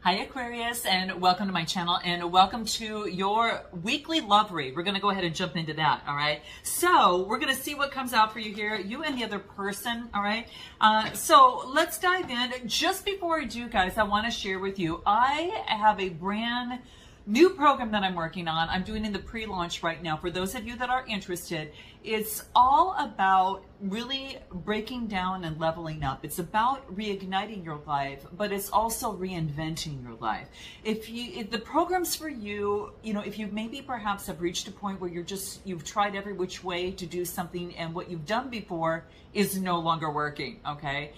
Hi Aquarius, and welcome to my channel, and welcome to your weekly love read. We're going to go ahead and jump into that, all right? So we're going to see what comes out for you here, you and the other person, all right? So let's dive in. Just before I do, guys, I want to share with you, I have a brand new program that I'm working on. I'm doing in the pre-launch right now. For those of you that are interested, it's all about really breaking down and leveling up. It's about reigniting your life, but it's also reinventing your life. If the program's for you, if you maybe perhaps have reached a point where you've tried every which way to do something and what you've done before is no longer working, okay?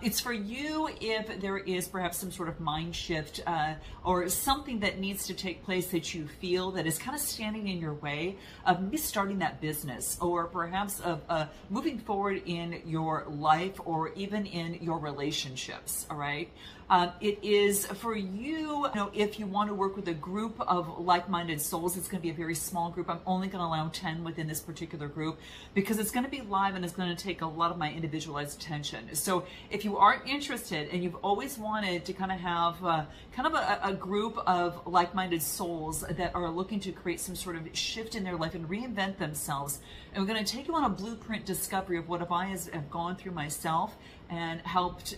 It's for you if there is perhaps some sort of mind shift or something that needs to take place that you feel that is kind of standing in your way of maybe starting that business, or perhaps of moving forward in your life or even in your relationships, all right? It is for you, if you want to work with a group of like-minded souls. It's going to be a very small group. I'm only going to allow 10 within this particular group because it's going to be live and it's going to take a lot of my individualized attention. So if you are interested and you've always wanted to kind of have a group of like-minded souls that are looking to create some sort of shift in their life and reinvent themselves, and we're going to take you on a blueprint discovery of what I have gone through myself, and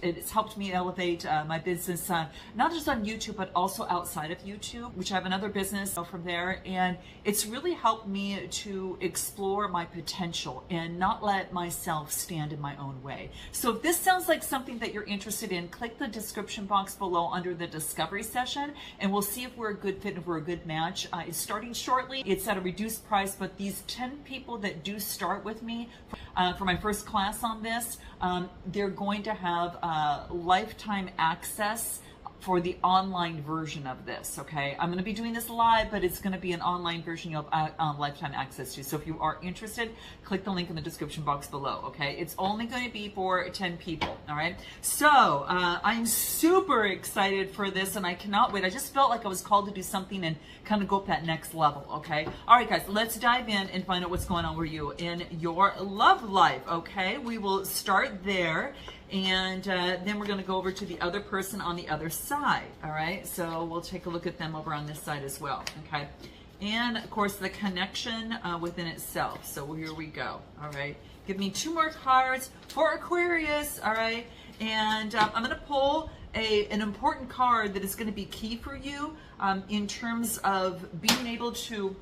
it's helped me elevate my business, not just on YouTube, but also outside of YouTube, which I have another business from there. And it's really helped me to explore my potential and not let myself stand in my own way. So if this sounds like something that you're interested in, click the description box below under the discovery session, and we'll see if we're a good fit, if we're a good match. It's starting shortly. It's at a reduced price, but these 10 people that do start with me for my first class on this, they're going to have lifetime access for the online version of this, okay? I'm going to be doing this live, but it's going to be an online version you'll have lifetime access to. So if you are interested, click the link in the description box below, okay? It's only going to be for 10 people, all right? So I'm super excited for this, and I cannot wait. I just felt like I was called to do something and kind of go up that next level, okay? All right, guys, let's dive in and find out what's going on with you in your love life, okay? We will start there. And then we're going to go over to the other person on the other side, all right? So we'll take a look at them over on this side as well, okay? And, of course, the connection within itself. So here we go, all right? Give me 2 more cards for Aquarius, all right? And I'm going to pull an important card that is going to be key for you in terms of being able to,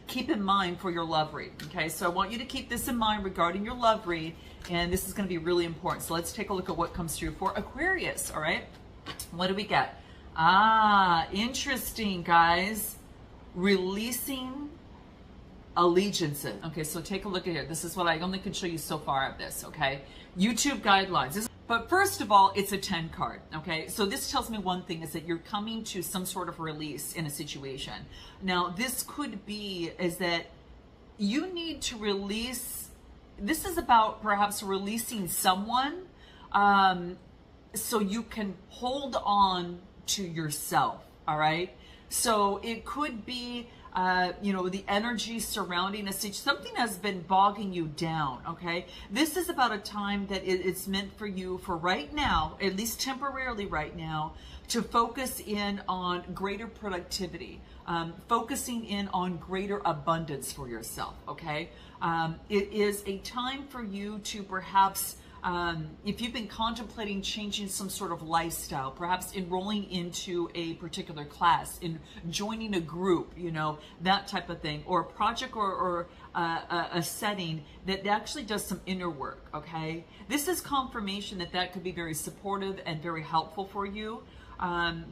keep in mind for your love read, okay? So I want you to keep this in mind regarding your love read, and this is going to be really important. So let's take a look at what comes through for Aquarius, all right? What do we get? Interesting, guys. Releasing allegiances. Okay, so take a look at here. This is what I only can show you so far of this, okay? YouTube guidelines. But first of all, it's a 10 card, okay? So this tells me one thing, is that you're coming to some sort of release in a situation. Now, this could be is that you need to release, this is about perhaps releasing someone so you can hold on to yourself, all right? So it could be the energy surrounding a situation, something has been bogging you down, okay? This is about a time that it's meant for you, for right now, at least temporarily right now, to focus in on greater productivity, focusing in on greater abundance for yourself, okay? It is a time for you to perhaps, if you've been contemplating changing some sort of lifestyle, perhaps enrolling into a particular class, in joining a group, that type of thing, or a project or a setting that actually does some inner work, okay? This is confirmation that could be very supportive and very helpful for you.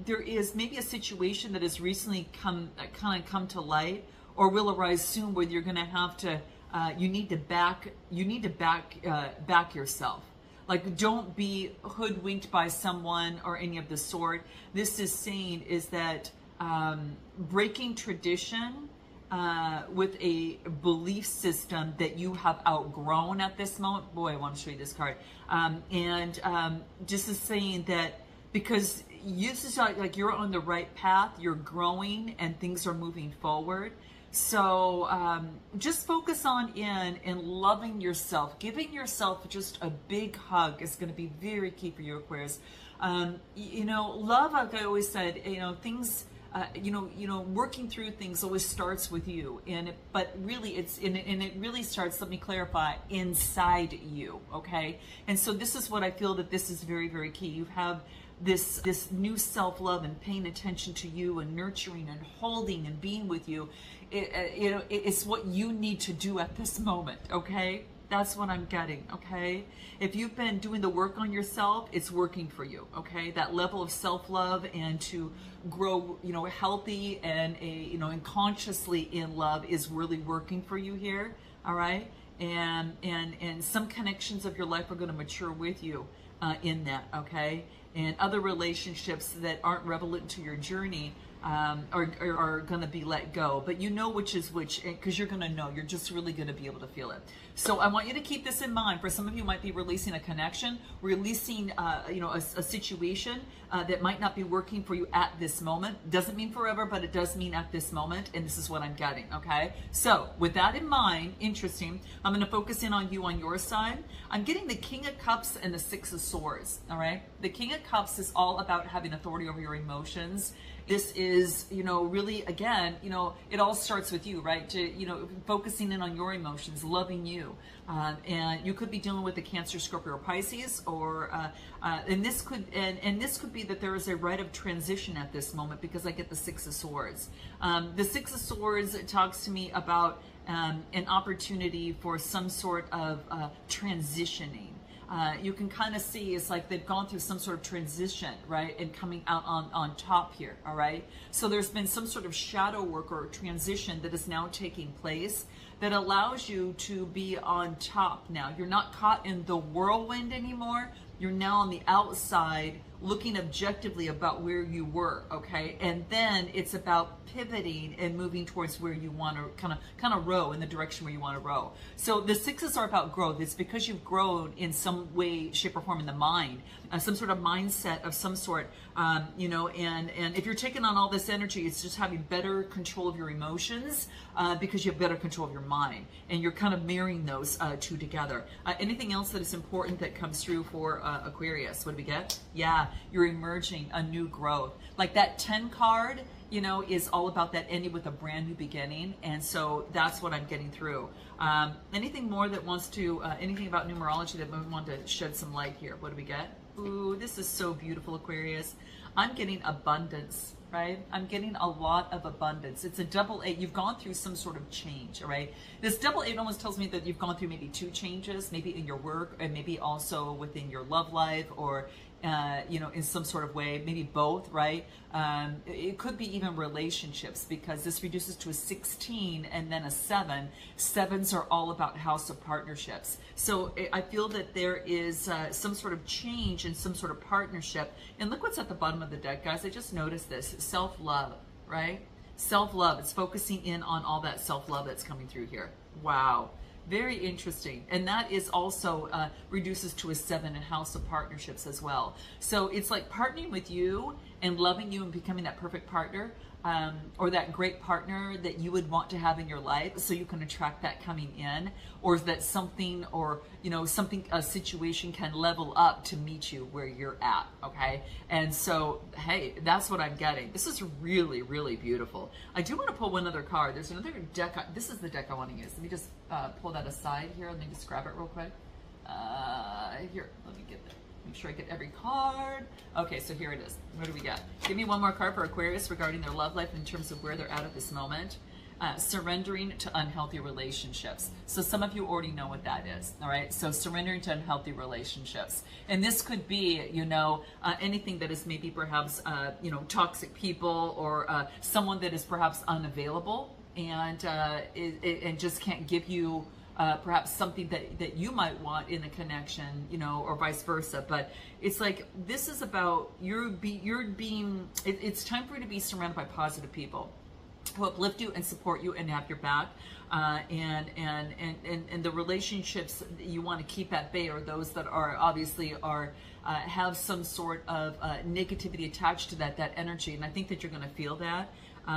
There is maybe a situation that has recently come to light, or will arise soon, where you're going to have to you need to back yourself. Like, don't be hoodwinked by someone or any of the sort. This is saying is that breaking tradition with a belief system that you have outgrown at this moment. Boy, I want to show you this card. Just is saying that because this is like you're on the right path, you're growing and things are moving forward. So just focus on in and loving yourself. Giving yourself just a big hug is going to be very key for you, Aquarius. You know, love, like I always said, you know, things, working through things always starts with you. But really it really starts, let me clarify, inside you, okay? And so this is what I feel that this is very, very key. You have this new self-love and paying attention to you and nurturing and holding and being with you. It's what you need to do at this moment, okay? That's what I'm getting, okay? If you've been doing the work on yourself, it's working for you, okay? That level of self-love and to grow, you know, healthy and and consciously in love is really working for you here, all right? And some connections of your life are going to mature with you in that, okay? And other relationships that aren't relevant to your journey are going to be let go. But you know which is which, because you're going to know. You're just really going to be able to feel it. So I want you to keep this in mind. For some of you might be releasing a connection, releasing a situation that might not be working for you at this moment. Doesn't mean forever, but it does mean at this moment. And this is what I'm getting, okay? So with that in mind, interesting, I'm going to focus in on you on your side. I'm getting the King of Cups and the Six of Swords, all right? The King of Cups is all about having authority over your emotions. This is, really, again, it all starts with you, right? To, focusing in on your emotions, loving you. And you could be dealing with a Cancer, Scorpio, or Pisces, or, and this could be that there is a rite of transition at this moment, because I get the Six of Swords. The Six of Swords talks to me about an opportunity for some sort of transitioning. You can kind of see it's like they've gone through some sort of transition, right? And coming out on top here, all right? So there's been some sort of shadow work or transition that is now taking place that allows you to be on top now. You're not caught in the whirlwind anymore. You're now on the outside looking objectively about where you were, okay? And then it's about pivoting and moving towards where you want to kind of row in the direction where you want to row. So the sixes are about growth. It's because you've grown in some way, shape, or form in the mind, some sort of mindset of some sort, and if you're taking on all this energy, it's just having better control of your emotions because you have better control of your mind, and you're kind of marrying those two together. Anything else that is important that comes through for Aquarius? What do we get? Yeah, you're emerging a new growth. Like that 10 card, is all about that ending with a brand new beginning. And so that's what I'm getting through. Anything more that wants to, anything about numerology that we want to shed some light here? What do we get? Ooh, this is so beautiful, Aquarius. I'm getting abundance, right? I'm getting a lot of abundance. It's a double 8. You've gone through some sort of change, all right? This double 8 almost tells me that you've gone through maybe 2 changes, maybe in your work, and maybe also within your love life, or in some sort of way, maybe both, right? It could be even relationships, because this reduces to a 16 and then a 7. 7s are all about house of partnerships. So I feel that there is some sort of change in some sort of partnership. And look what's at the bottom of the deck, guys. I just noticed this. Self-love, right? Self-love. It's focusing in on all that self-love that's coming through here. Wow. Very interesting. And that is also reduces to a 7 in house of partnerships as well. So it's like partnering with you and loving you and becoming that perfect partner, or that great partner that you would want to have in your life, so you can attract that coming in, or that something, or a situation can level up to meet you where you're at, okay? And so, hey, that's what I'm getting. This is really, really beautiful. I do want to pull one other card. There's another deck. This is the deck I want to use. Let me just pull that aside here. Let me just grab it real quick. Here, let me get that. Make sure I get every card. Okay, so here it is. What do we got? Give me one more card for Aquarius regarding their love life in terms of where they're at this moment. Surrendering to unhealthy relationships. So some of you already know what that is, all right? So surrendering to unhealthy relationships. And this could be, anything that is maybe perhaps, toxic people, or someone that is perhaps unavailable and just can't give you perhaps something that you might want in a connection, or vice versa. But it's like, this is about it's time for you to be surrounded by positive people who uplift you and support you and have your back, and the relationships that you want to keep at bay are those that are obviously have some sort of negativity attached to that energy. And I think that you're going to feel that.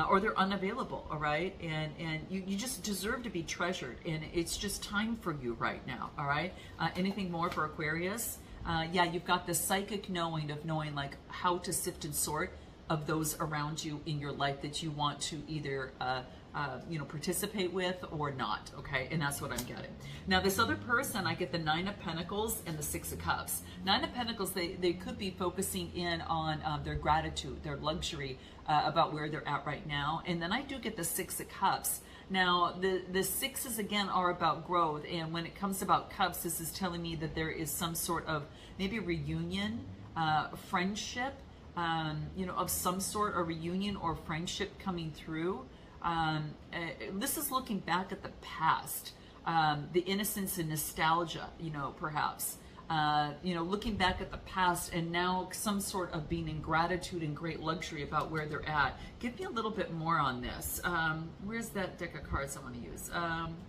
or they're unavailable, all right? And you just deserve to be treasured, and it's just time for you right now, all right? Anything more for Aquarius? Yeah, you've got this psychic knowing of knowing like how to sift and sort of those around you in your life that you want to either participate with or not, okay? And that's what I'm getting. Now, this other person, I get the Nine of Pentacles and the Six of Cups. Nine of Pentacles, they could be focusing in on their gratitude, their luxury about where they're at right now. And then I do get the Six of Cups. Now, the sixes, again, are about growth. And when it comes about cups, this is telling me that there is some sort of maybe reunion, friendship, of some sort, a reunion or friendship coming through. This is looking back at the past, the innocence and nostalgia, perhaps, looking back at the past and now some sort of being in gratitude and great luxury about where they're at. Give me a little bit more on this. Where's that deck of cards I want to use?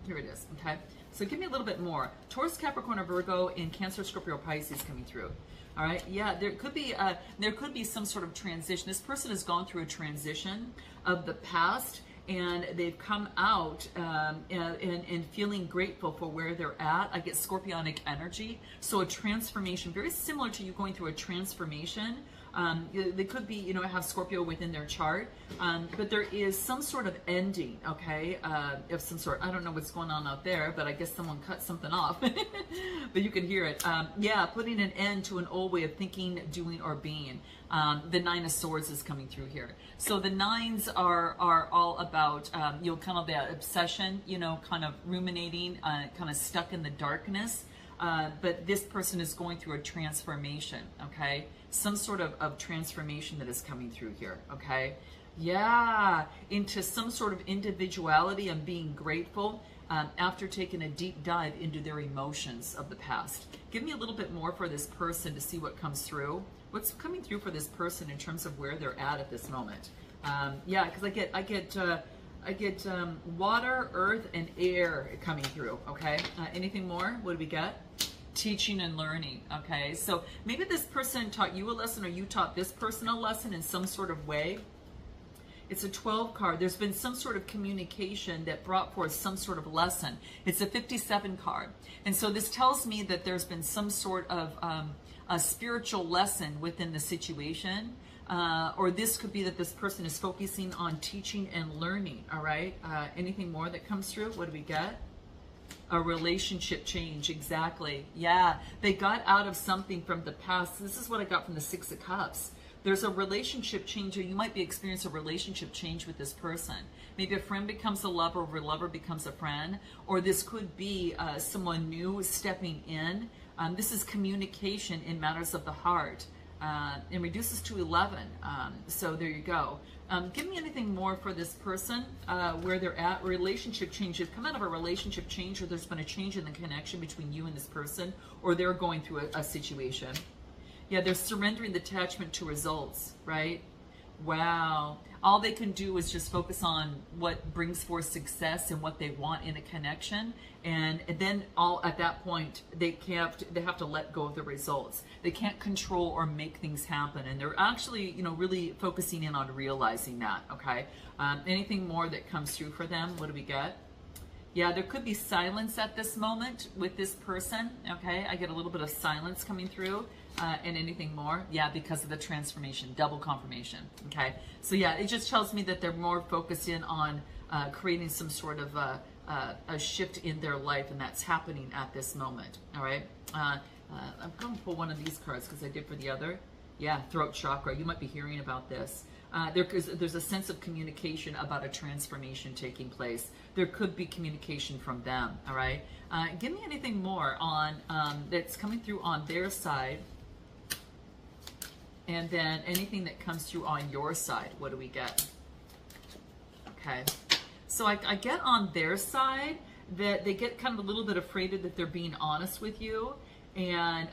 Here it is. Okay. So give me a little bit more. Taurus, Capricorn, or Virgo, and Cancer, Scorpio, Pisces coming through. All right. Yeah, there could be some sort of transition. This person has gone through a transition of the past, and they've come out and feeling grateful for where they're at. I get scorpionic energy, so a transformation, very similar to you going through a transformation. They could be, have Scorpio within their chart, but there is some sort of ending, okay, of some sort. I don't know what's going on out there, but I guess someone cut something off, but you can hear it. Yeah, putting an end to an old way of thinking, doing, or being. The Nine of Swords is coming through here. So the nines are all about, kind of that obsession, kind of ruminating, kind of stuck in the darkness. But this person is going through a transformation, okay? Some sort of transformation that is coming through here, okay? Yeah, into some sort of individuality and being grateful after taking a deep dive into their emotions of the past. Give me a little bit more for this person to see what comes through. What's coming through for this person in terms of where they're at this moment? Yeah, because I get water, earth, and air coming through, okay? Anything more? What do we get? Teaching and learning, okay? So maybe this person taught you a lesson, or you taught this person a lesson in some sort of way. It's a 12 card. There's been some sort of communication that brought forth some sort of lesson. It's a 57 card. And so this tells me that there's been some sort of a spiritual lesson within the situation. Or this could be that this person is focusing on teaching and learning, all right? Anything more that comes through? What do we get? A relationship change, exactly. Yeah, they got out of something from the past. This is what I got from the Six of Cups. There's a relationship change, or you might be experiencing a relationship change with this person. Maybe a friend becomes a lover, or a lover becomes a friend, or this could be someone new stepping in. This is communication in matters of the heart. And reduces to 11. So there you go. Give me anything more for this person, where they're at. Relationship change. They've come out of a relationship change, or there's been a change in the connection between you and this person, or they're going through a situation. Yeah, they're surrendering the attachment to results, right? Wow. All they can do is just focus on what brings forth success and what they want in a connection. And then at that point, they have to let go of the results. They can't control or make things happen. And they're actually, really focusing in on realizing that, okay? Anything more that comes through for them? What do we get? Yeah, there could be silence at this moment with this person, okay? I get a little bit of silence coming through. And anything more? Yeah, because of the transformation, double confirmation, okay? So yeah, it just tells me that they're more focused in on creating some sort of a shift in their life, and that's happening at this moment, all right? I'm going to pull one of these cards because I did for the other. Yeah, throat chakra. You might be hearing about this. There's a sense of communication about a transformation taking place. There could be communication from them, all right? Give me anything more on that's coming through on their side. And then anything that comes through on your side, what do we get? Okay. So I get on their side that they get kind of a little bit afraid that they're being honest with you. And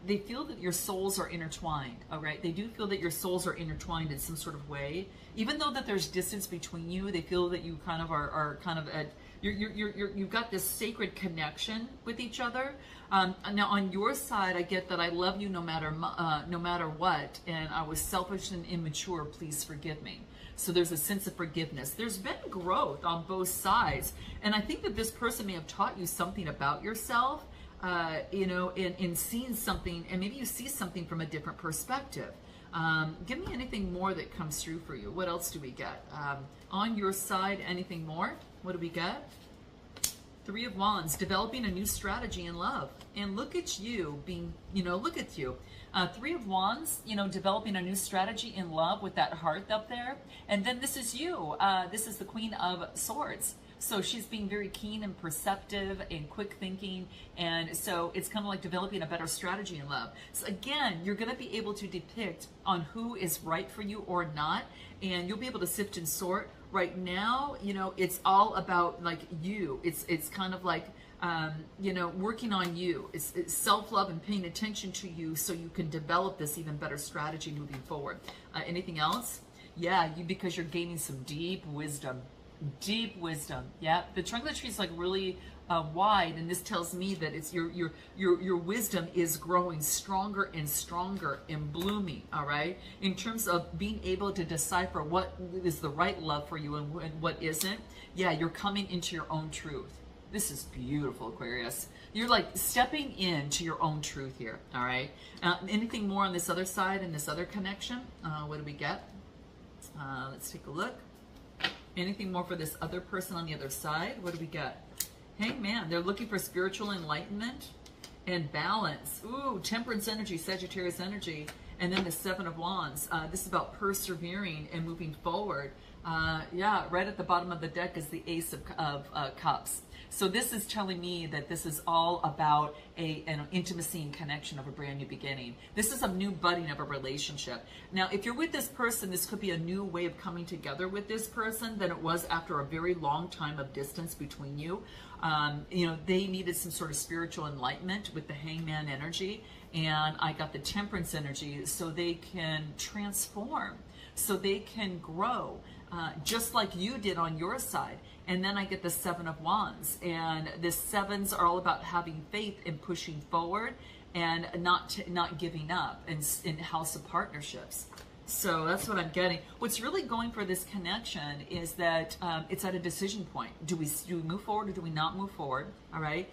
they feel that your souls are intertwined, all right? They do feel that your souls are intertwined in some sort of way. Even though that there's distance between you, they feel that you kind of are kind of at you've got this sacred connection with each other. Now on your side, I get that I love you no matter what, and I was selfish and immature. Please forgive me. So there's a sense of forgiveness. There's been growth on both sides, and I think that this person may have taught you something about yourself. You know, in seeing something, and maybe you see something from a different perspective. Give me anything more that comes through for you. What else do we get? On your side, anything more? What do we get? Three of Wands, developing a new strategy in love. And look at you being, you know, look at you. Three of Wands, you know, developing a new strategy in love with that heart up there. And then this is you. This is the Queen of Swords. So she's being very keen and perceptive and quick thinking. And so it's kind of like developing a better strategy in love. So again, you're going to be able to depict on who is right for you or not. And you'll be able to sift and sort. Right now, you know, it's all about like you. It's kind of like, you know, working on you. It's self-love and paying attention to you so you can develop this even better strategy moving forward. Anything else? Yeah, because you're gaining some deep wisdom. Deep wisdom. Yeah, the trunk of the tree is like really wide, and this tells me that it's your wisdom is growing stronger and stronger and blooming. All right, in terms of being able to decipher what is the right love for you and what isn't. Yeah, you're coming into your own truth. This is beautiful, Aquarius. You're like stepping into your own truth here. All right. Anything more on this other side and this other connection? What do we get? Let's take a look. Anything more for this other person on the other side? What do we get? Hangman. They're looking for spiritual enlightenment and balance. Ooh, Temperance energy, Sagittarius energy. And then the Seven of Wands. This is about persevering and moving forward. Yeah, right at the bottom of the deck is the Ace of Cups. So this is telling me that this is all about an intimacy and connection of a brand new beginning. This is a new budding of a relationship. Now, if you're with this person, this could be a new way of coming together with this person than it was after a very long time of distance between you. You know, they needed some sort of spiritual enlightenment with the Hangman energy, and I got the Temperance energy, so they can transform, so they can grow, just like you did on your side. And then I get the Seven of Wands, and the sevens are all about having faith and pushing forward and not giving up, and in House of Partnerships. So that's what I'm getting. What's really going for this connection is that it's at a decision point. Do we move forward or do we not move forward? All right.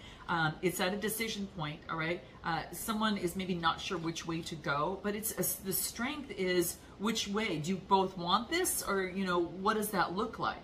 It's at a decision point. All right. Someone is maybe not sure which way to go, but it's the strength is which way. Do you both want this, or you know, what does that look like?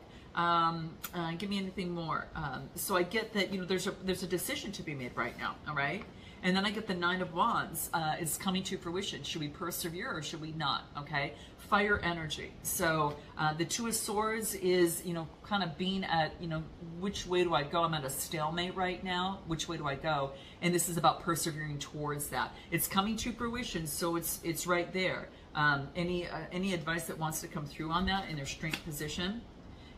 Give me anything more. So I get that, you know, there's a decision to be made right now. All right. And then I get the Nine of Wands. It's coming to fruition. Should we persevere or should we not? Okay. Fire energy. So the Two of Swords is, you know, kind of being at, you know, which way do I go? I'm at a stalemate right now. Which way do I go? And this is about persevering towards that. It's coming to fruition, so it's right there. Any advice that wants to come through on that in their strength position?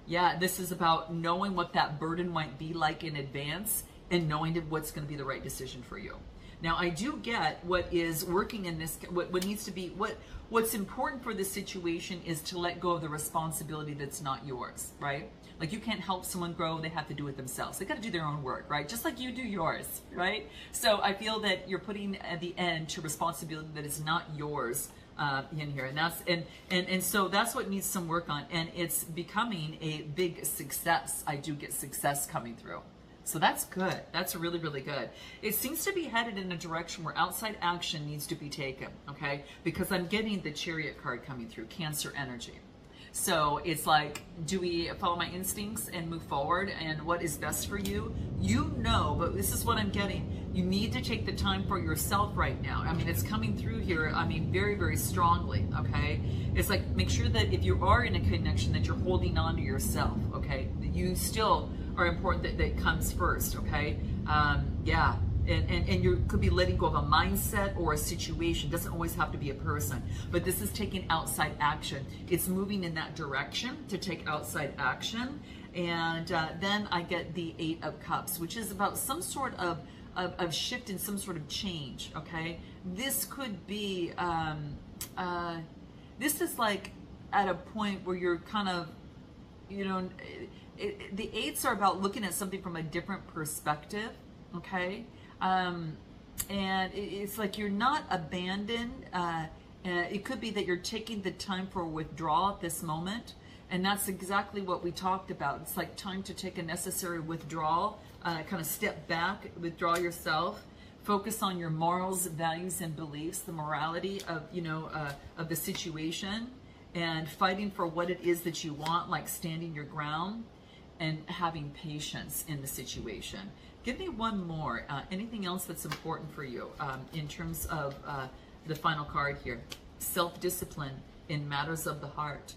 Yeah, this is about knowing what that burden might be like in advance and knowing what's going to be the right decision for you. Now, I do get what is working in this, what needs to be, what's important for this situation is to let go of the responsibility that's not yours, right? Like you can't help someone grow, they have to do it themselves. They got to do their own work, right? Just like you do yours, right? So I feel that you're putting at the end to responsibility that is not yours in here, and that's and so that's what needs some work on, and it's becoming a big success. I do get success coming through, so that's good. That's really, really good. It seems to be headed in a direction where outside action needs to be taken, okay? Because I'm getting the Chariot card coming through, Cancer energy. So it's like, do we follow my instincts and move forward, and what is best for you? You know, but this is what I'm getting. You need to take the time for yourself right now. I mean, it's coming through here, I mean, very, very strongly, okay? It's like, make sure that if you are in a connection that you're holding on to yourself, okay? That you still are important, that comes first, okay? Yeah. And you could be letting go of a mindset or a situation. It doesn't always have to be a person, but this is taking outside action. It's moving in that direction to take outside action. And then I get the Eight of Cups, which is about some sort of shift and some sort of change, okay? This could be, this is like at a point where you're kind of, you know, the eights are about looking at something from a different perspective, okay? And it's like you're not abandoned. It could be that you're taking the time for withdrawal at this moment, and that's exactly what we talked about. It's like time to take a necessary withdrawal, kind of step back, withdraw yourself, focus on your morals, values, and beliefs, the morality of, of the situation, and fighting for what it is that you want, like standing your ground and having patience in the situation. Give me one more. Anything else that's important for you in terms of the final card here? Self-discipline in matters of the heart.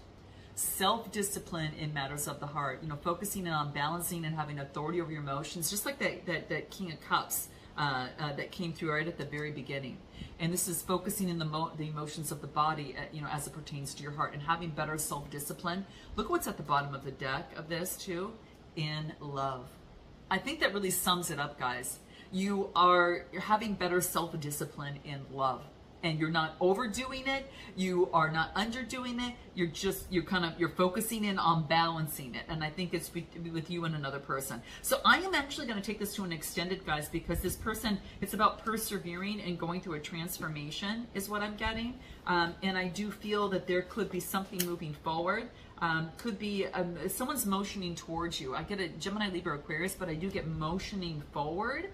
Self-discipline in matters of the heart. Focusing on balancing and having authority over your emotions, just like that King of Cups that came through right at the very beginning. And this is focusing in the emotions of the body, as it pertains to your heart, and having better self-discipline. Look what's at the bottom of the deck of this too, in love. I think that really sums it up, guys. You're having better self-discipline in love, and you're not overdoing it. You are not underdoing it. You're focusing in on balancing it. And I think it's with you and another person. So I am actually going to take this to an extended, guys, because this person, it's about persevering and going through a transformation is what I'm getting. And I do feel that there could be something moving forward. Could be someone's motioning towards you. I get a Gemini, Libra, Aquarius, but I do get motioning forward.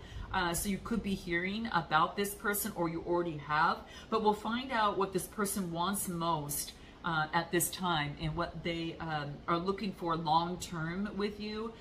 So you could be hearing about this person, or you already have, but we'll find out what this person wants most at this time, and what they are looking for long-term with you,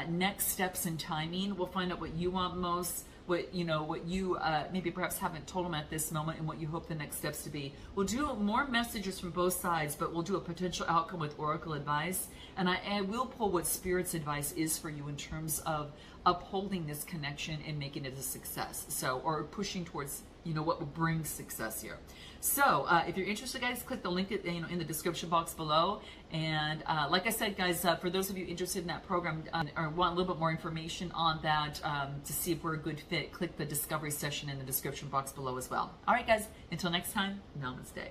next steps and timing. We'll find out what you want most, what you maybe perhaps haven't told them at this moment, and what you hope the next steps to be. We'll do more messages from both sides, but we'll do a potential outcome with oracle advice, and I will pull what Spirit's advice is for you in terms of upholding this connection and making it a success. So, or pushing towards, what will bring success here. So, if you're interested, guys, click the link in the description box below. And like I said, guys, for those of you interested in that program or want a little bit more information on that to see if we're a good fit, click the discovery session in the description box below as well. All right, guys, until next time, namaste.